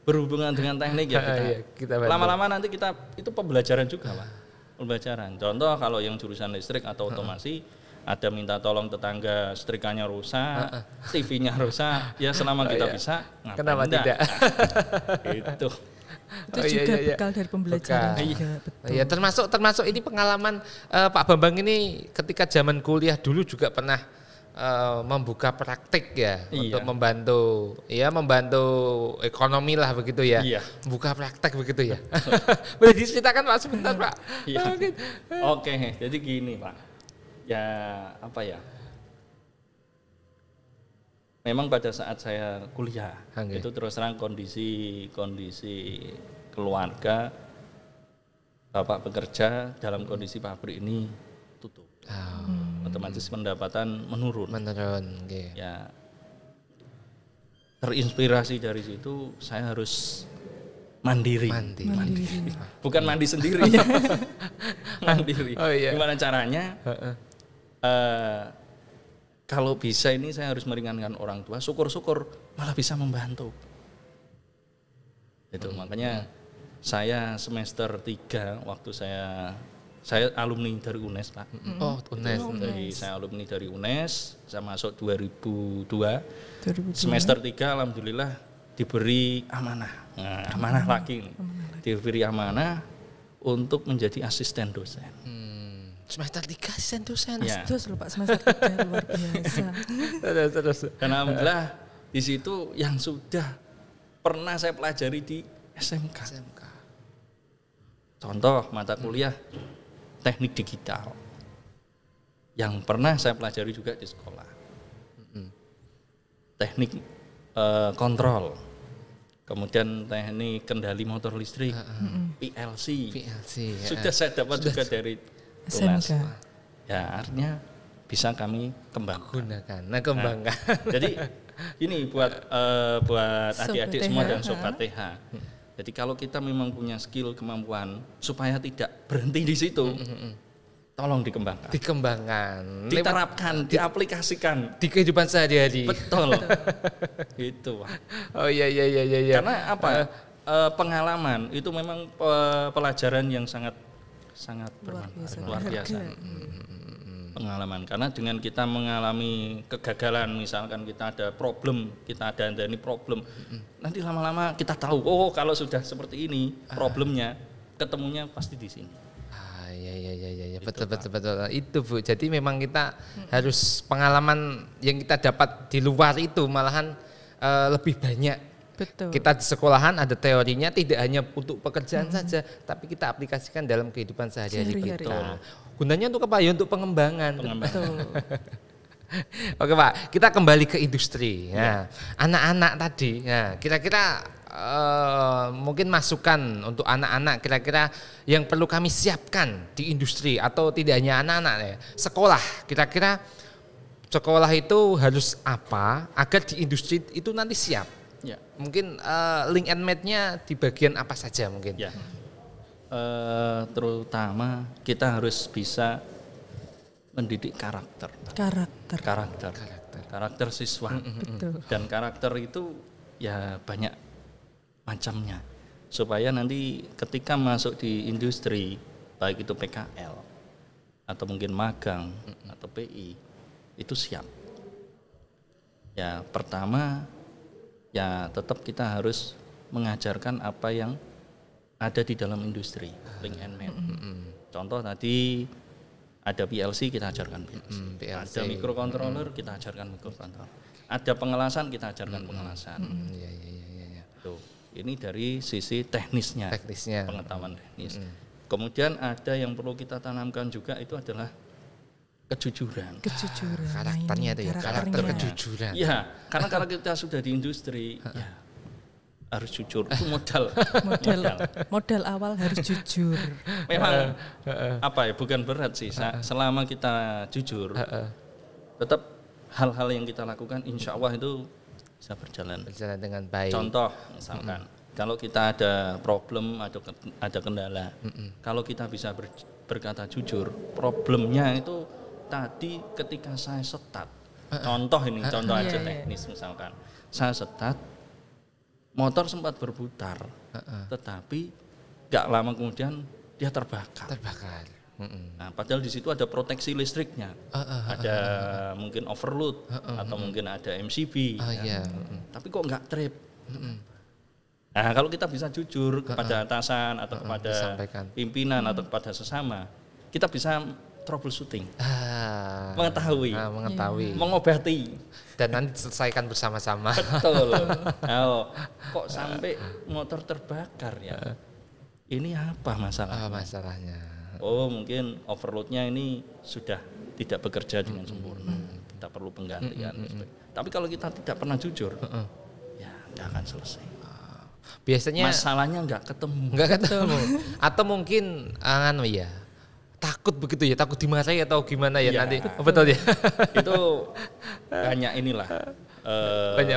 Berhubungan dengan teknik ya kita. Iya, kita bantu. Lama-lama nanti kita itu pembelajaran juga, Pak. Pembelajaran. Contoh kalau yang jurusan listrik atau otomasi ada minta tolong tetangga setrikanya rusak, TV-nya rusak, ya selama kita bisa, ngapain Kenapa enggak? tidak? Nah, itu. Itu juga bekal dari pembelajaran Bekal. juga. Betul. Ya termasuk ini pengalaman Pak Bambang ini ketika zaman kuliah dulu juga pernah membuka praktik ya Iya. untuk membantu ekonomi lah begitu ya. Iya. Buka praktek begitu ya. Boleh diceritakan Pak sebentar Pak. Iya. Mungkin. Oke, jadi gini, Pak. Ya, apa ya? Memang pada saat saya kuliah, Oke. itu terus terang kondisi keluarga bapak bekerja dalam kondisi pabrik ini tutup. Otomatis pendapatan menurun. Oke. Ya, terinspirasi dari situ saya harus mandiri. Bukan mandi sendiri. Mandiri. Oh, iya. Gimana caranya? Kalau bisa ini saya harus meringankan orang tua, syukur-syukur malah bisa membantu. Itu makanya saya semester 3 waktu saya alumni dari UNES, Pak. Oh, UNES. Jadi saya alumni dari UNES, saya masuk 2002. 2002. Semester 3 alhamdulillah diberi amanah. Nah, amanah lagi nih. Diberi amanah untuk menjadi asisten dosen. Semester 3 asisten dosen. Ya. Terus loh Pak semester 3 luar biasa. Terus. Dan alhamdulillah di situ yang sudah pernah saya pelajari di SMK. Contoh mata kuliah teknik digital yang pernah saya pelajari juga di sekolah. Teknik kontrol, kemudian teknik kendali motor listrik, PLC. ya. Sudah saya dapat juga dari SMK. Ya artinya bisa kami kembangkan. Kembangkan. Jadi ini buat adik-adik Sobat semua TH. dan sobat TH. Jadi kalau kita memang punya skill kemampuan supaya tidak berhenti di situ, tolong dikembangkan, Dikembangkan. diaplikasikan. Di kehidupan sehari-hari. Betul. Itu, Pak. Oh iya. Karena apa? Pengalaman itu memang pelajaran yang sangat bermanfaat, luar biasa. Pengalaman karena dengan kita mengalami kegagalan, misalkan kita ada problem, kita ada ini problem, nanti lama-lama kita tahu, oh kalau sudah seperti ini problemnya, ketemunya pasti di sini. Iya. Betul. Itu Bu. Jadi memang kita harus pengalaman yang kita dapat di luar itu malahan lebih banyak. Betul. Kita di sekolahan ada teorinya tidak hanya untuk pekerjaan saja, tapi kita aplikasikan dalam kehidupan sehari-hari Sehari-hari. kita. Gunanya untuk apa? Ya untuk pengembangan. Betul. Oke Pak, kita kembali ke industri. Ya. Anak-anak tadi, ya, kira-kira mungkin masukan untuk anak-anak kira-kira yang perlu kami siapkan di industri atau tidak hanya anak-anak ya, sekolah. Kira-kira sekolah itu harus apa agar di industri itu nanti siap? Ya. Mungkin link and match-nya di bagian apa saja mungkin? Ya. Terutama kita harus bisa mendidik karakter siswa. Betul. Dan karakter itu ya banyak macamnya supaya nanti ketika masuk di industri baik itu PKL atau mungkin magang atau PI itu siap. Ya pertama ya tetap kita harus mengajarkan apa yang ada di dalam industri link and man. Contoh tadi ada PLC kita ajarkan PLC. Ada microcontroller kita ajarkan microcontroller. Ada pengelasan kita ajarkan pengelasan. Iya. Tuh, ini dari sisi teknisnya. Pengetahuan teknis. Kemudian ada yang perlu kita tanamkan juga itu adalah kejujuran. Karakternya itu ya, karakter kejujuran. Iya, karena kalau kita sudah di industri, ya harus jujur. Itu modal awal harus jujur. Memang apa ya? Bukan berat sih. Selama kita jujur, tetap hal-hal yang kita lakukan, insya Allah itu bisa berjalan dengan baik. Contoh, misalkan, kalau kita ada problem, ada kendala, kalau kita bisa berkata jujur, problemnya itu tadi ketika saya setat, contoh aja teknis misalkan, saya setat, motor sempat berputar, tetapi gak lama kemudian dia terbakar. Nah, padahal di situ ada proteksi listriknya, ada mungkin overload atau mungkin ada MCB, tapi kok nggak trip. Nah, kalau kita bisa jujur kepada atasan atau kepada pimpinan atau kepada sesama, kita bisa troubleshooting, mengetahui, mengobati, dan nanti diselesaikan bersama-sama. Betul. Kok sampai motor terbakar ya? Ini apa masalahnya? Oh, mungkin overloadnya ini sudah tidak bekerja dengan sempurna. Kita perlu penggantian. Tapi kalau kita tidak pernah jujur, ya nggak akan selesai. Biasanya masalahnya nggak ketemu. Atau mungkin takut begitu ya, takut dimarahi atau gimana ya nanti. Betul ya. Itu banyak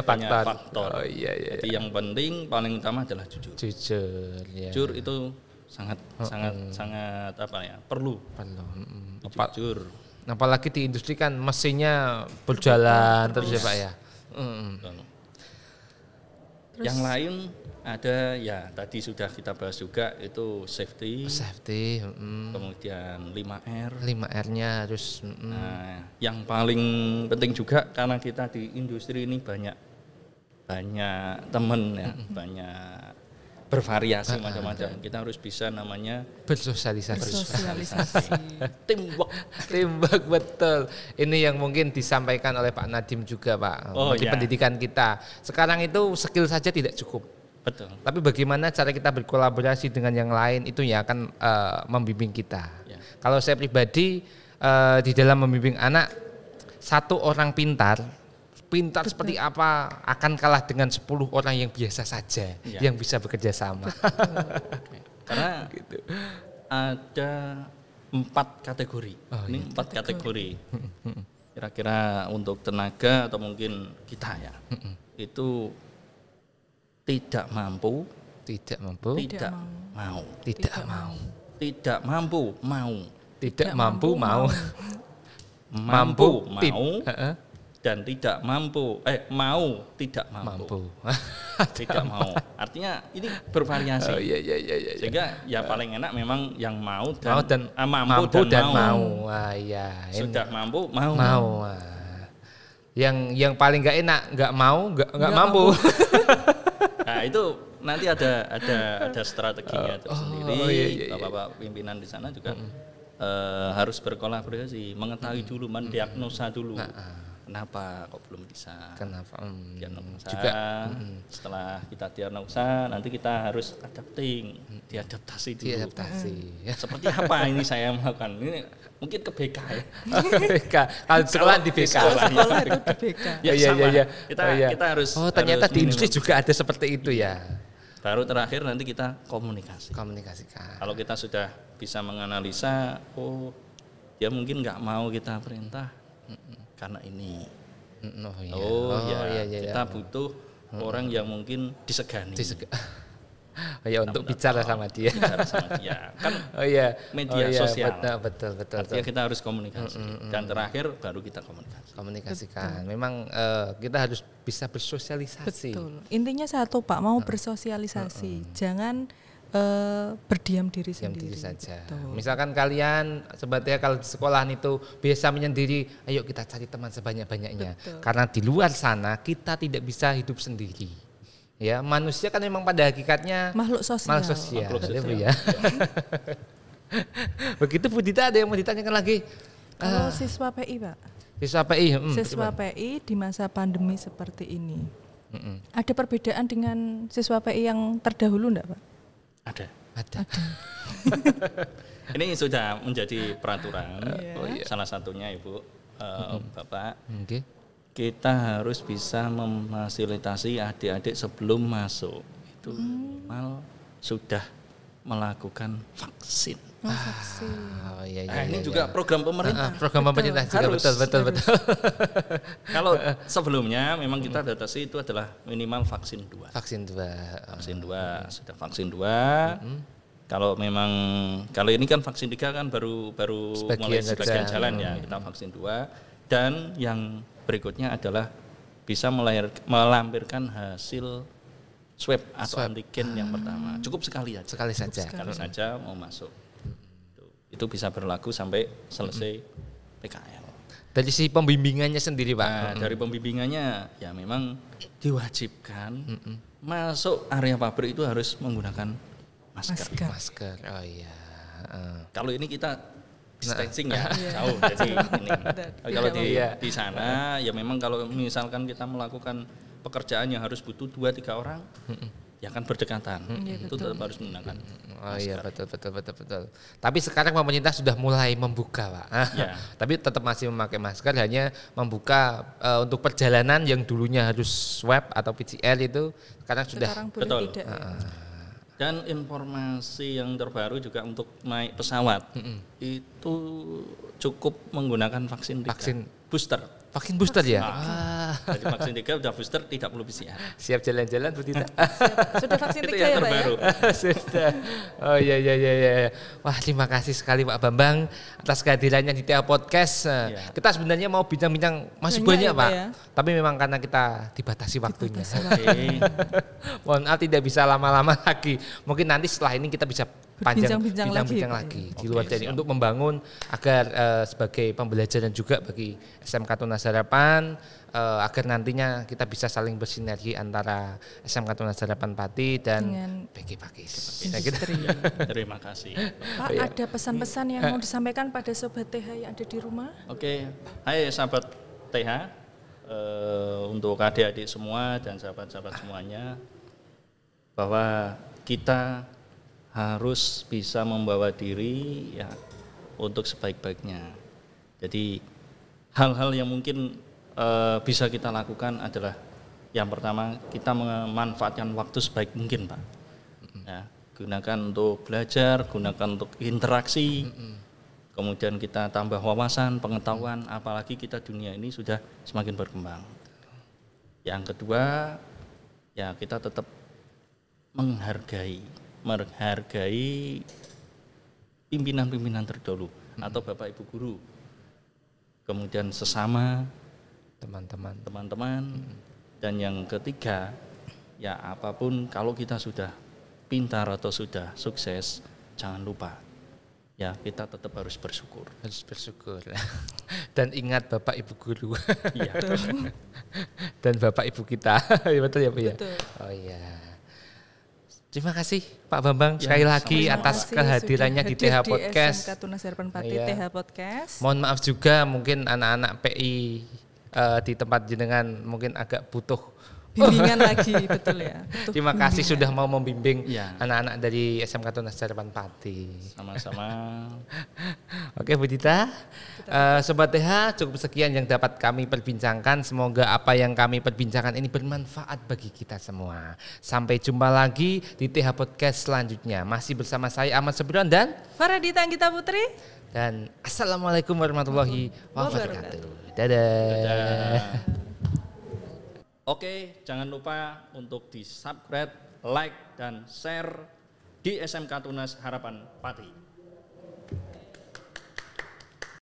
banyak faktor. Jadi yang penting paling utama adalah jujur. Jujur itu sangat perlu. Jujur. Apalagi di industri kan mesinnya berjalan terus ya Pak ya. Yang lain ada ya tadi sudah kita bahas juga itu safety. Kemudian 5R-nya harus. Nah, yang paling penting juga karena kita di industri ini banyak teman ya, banyak bervariasi macam-macam. Kita harus bisa namanya bersosialisasi. Teamwork betul. Ini yang mungkin disampaikan oleh Pak Nadiem juga Pak. Di pendidikan kita. Sekarang itu skill saja tidak cukup. Betul. Tapi bagaimana cara kita berkolaborasi dengan yang lain itu yang akan membimbing kita. Kalau saya pribadi di dalam membimbing anak, satu orang pintar seperti apa akan kalah dengan 10 orang yang biasa saja yang bisa bekerja sama. Karena ada 4 kategori. Ini 4 kategori. Kira-kira untuk tenaga atau mungkin kita ya. Itu tidak mampu, mau, dan tidak mampu, tidak mampu. Tidak mau. Artinya ini bervariasi. Sehingga ya paling enak memang yang mau dan mampu dan mau. Sudah mampu, mau. Yang paling nggak enak, nggak mau, nggak mampu. Nah itu nanti ada strateginya tersendiri. Bapak pimpinan di sana juga harus berkolaborasi, mengetahui dulu, mendiagnosa dulu. Kenapa kok belum bisa? Diagnosa. Juga setelah kita diagnosa, nanti kita harus diadaptasi dulu. Seperti apa ini saya melakukan? Ini mungkin ke BK ya. Kalau sekolah di BK. Sekolah itu di BK. Ya. Kita harus. Ternyata di industri juga ada seperti itu ya. Baru terakhir nanti kita komunikasikan. Kalau kita sudah bisa menganalisa, dia mungkin nggak mau kita perintah. Karena ini, kita butuh orang yang mungkin disegani. Untuk bicara sama dia. Kan media sosial. Betul. Artinya kita harus komunikasi. Dan terakhir baru kita komunikasikan. Memang kita harus bisa bersosialisasi. Betul. Intinya satu Pak, mau bersosialisasi. Jangan berdiam diri diam sendiri. diri saja. Betul. Misalkan kalian sebetulnya kalau di sekolahan itu biasa menyendiri, ayo kita cari teman sebanyak-banyaknya. Betul. Karena di luar sana kita tidak bisa hidup sendiri. Ya, manusia kan memang pada hakikatnya Makhluk sosial. Makhluk Ya, Bu, sosial. ya. Begitu Bu Dita, ada yang mau ditanyakan lagi? Kalau siswa PI, Pak. Siswa PI, Siswa PI di masa pandemi seperti ini. Ada perbedaan dengan siswa PI yang terdahulu enggak, Pak? Ada. Ada. Ini sudah menjadi peraturan. Iya. Oh, iya. Salah satunya Ibu, Bapak, Oke. kita harus bisa memfasilitasi adik-adik sebelum masuk itu minimal sudah melakukan vaksin. Vaksin. Oh iya iya. Nah, ini iya, juga iya. program pemerintah. Program pemerintah juga Harus. betul. Kalau sebelumnya memang kita batasi itu adalah minimal vaksin 2. Vaksin 2. Vaksin 2, sudah vaksin 2. Kalau memang kalau ini kan vaksin 3 kan baru mulai sebagian jalan ya, kita vaksin 2 dan yang berikutnya adalah bisa melampirkan hasil swab atau antigen yang pertama. Cukup sekali aja. Sekali saja. Sekali saja mau masuk. Itu bisa berlaku sampai selesai PKL. Dari si pembimbingannya sendiri, Pak. Nah, dari pembimbingannya ya memang diwajibkan masuk area pabrik itu harus menggunakan masker. Masker. Oh iya. Kalau ini kita distancing ya jauh jadi ini. Kalau di sana ya memang kalau misalkan kita melakukan pekerjaan yang harus butuh 2-3 orang ya kan berdekatan. Itu tetap harus menggunakan Oh iya betul. Tapi sekarang pemerintah sudah mulai membuka, Pak. Ya. Tapi tetap masih memakai masker, hanya membuka untuk perjalanan yang dulunya harus swab atau PCR itu sekarang sudah. Sekarang boleh Betul. tidak. Ya. Dan informasi yang terbaru juga untuk naik pesawat itu cukup menggunakan vaksin 3. Vaksin. Booster. Vaksin booster ya? Jadi vaksin 3 udah booster tidak perlu PCR. Siap jalan-jalan Bu Tita? Sudah vaksin Itu 3 yang ya, Pak terbaru. ya? Sudah. Oh iya. Wah, terima kasih sekali Pak Bambang atas kehadirannya di TA Podcast. Iya. Kita sebenarnya mau bincang-bincang masih Banyak banyak ya, Pak. Pak, ya. Tapi memang karena kita dibatasi waktunya. Oke. Mohon maaf tidak bisa lama-lama lagi. Mungkin nanti setelah ini kita bisa Berbincang-bincang bincang-bincang lagi, lagi di Oke, luar dari siap. untuk membangun agar sebagai pembelajaran juga bagi SMK Tunas Harapan agar nantinya kita bisa saling bersinergi antara SMK Tunas Harapan Pati dan Dengan PG Pakis. Industri. Terima kasih. Pak, ada pesan-pesan yang mau disampaikan pada Sobat TH yang ada di rumah? Oke. Hai sahabat TH, untuk adik-adik semua dan sahabat-sahabat semuanya, bahwa kita harus bisa membawa diri ya untuk sebaik-baiknya. Jadi hal-hal yang mungkin bisa kita lakukan adalah yang pertama kita memanfaatkan waktu sebaik mungkin, Pak. Ya, gunakan untuk belajar, gunakan untuk interaksi. Kemudian kita tambah wawasan, pengetahuan, apalagi kita dunia ini sudah semakin berkembang. Yang kedua, ya kita tetap menghargai pimpinan-pimpinan terdahulu atau Bapak Ibu guru. Kemudian sesama teman-teman. Dan yang ketiga, ya apapun kalau kita sudah pintar atau sudah sukses, jangan lupa ya kita tetap harus bersyukur. Harus bersyukur. Dan ingat Bapak Ibu guru. Iya. Dan Bapak Ibu kita. Betul ya Bu ya? Betul. Oh iya. Terima kasih Pak Bambang Ya, sekali lagi Terima atas kasih kehadirannya sudah di TH hadir Podcast. SMK Tunas Harapan Pati Iya. TH Podcast. Mohon maaf juga mungkin anak-anak PI di tempat jenengan mungkin agak butuh Bimbingan lagi, betul ya. Butuh Terima kasih bimbingan. sudah mau membimbing Iya. anak-anak dari SMK Tunas Harapan Pati. Sama-sama. Oke Bu Dita, Sobat TH cukup sekian yang dapat kami perbincangkan. Semoga apa yang kami perbincangkan ini bermanfaat bagi kita semua. Sampai jumpa lagi di TH Podcast selanjutnya. Masih bersama saya Ahmad Sebron dan Faradita Anggita Putri. Assalamualaikum warahmatullahi wabarakatuh. Dadah. Dadah. Oke, jangan lupa untuk di subscribe, like, dan share di SMK Tunas Harapan Pati.